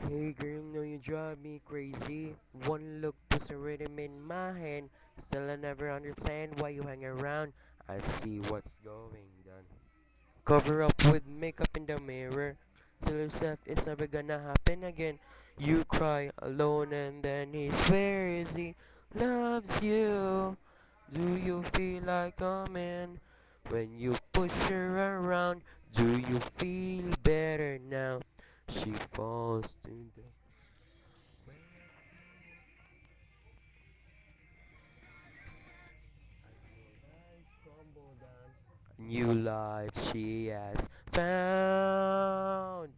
Hey girl, know you drive me crazy. One look puts a rhythm in my hand. Still I never understand why you hang around. I see what's going on. Cover up with makeup in the mirror. Tell yourself it's never gonna happen again. You cry alone and then he swears he loves you. Do you feel like a man when you push her around? Do you feel better now? She falls to the new life she has found.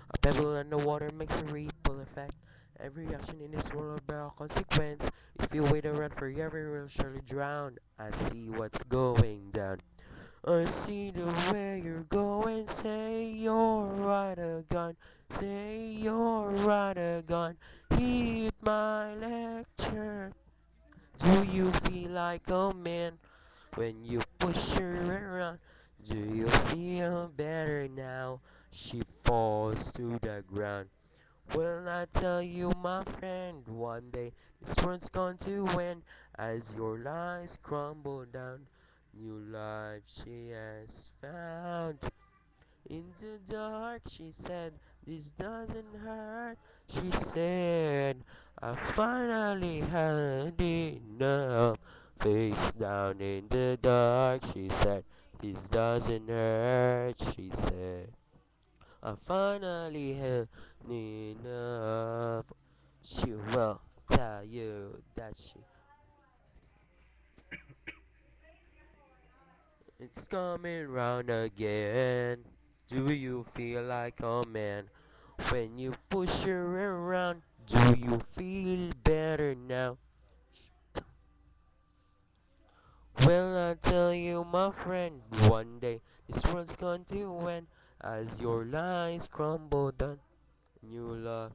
A pebble in the water makes a ripple effect. Every action in this world will bear a consequence. If you wait around forever, you'll surely drown. I see what's going down. I see the way you're going. Say you're right again. Say you're right again. Heed my lecture. Do you feel like a man when you push her around? Do you feel better now? She falls to the ground. Well, I tell you, my friend, one day this world's going to end as your lies crumble down. New life she has found. In the dark, she said, this doesn't hurt. She said, I finally had enough. Face down in the dark, she said, this doesn't hurt. She said, I finally had enough. She will tell you that it's coming round again. Do you feel like a man when you push her around? Do you feel better now? Well, I tell you, my friend, one day this world's going to end as your lies crumble down. New love,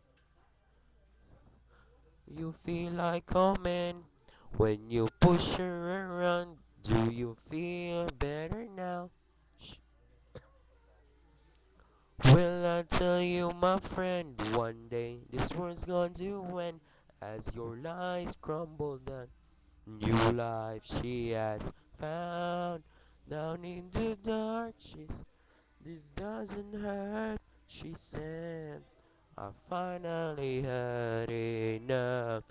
you feel like a man when you push her around. Do you feel better now? Well, I tell you, my friend, one day this world's going to end as your lies crumble down. New life she has found down in the dark. This doesn't hurt, she said. I finally had enough.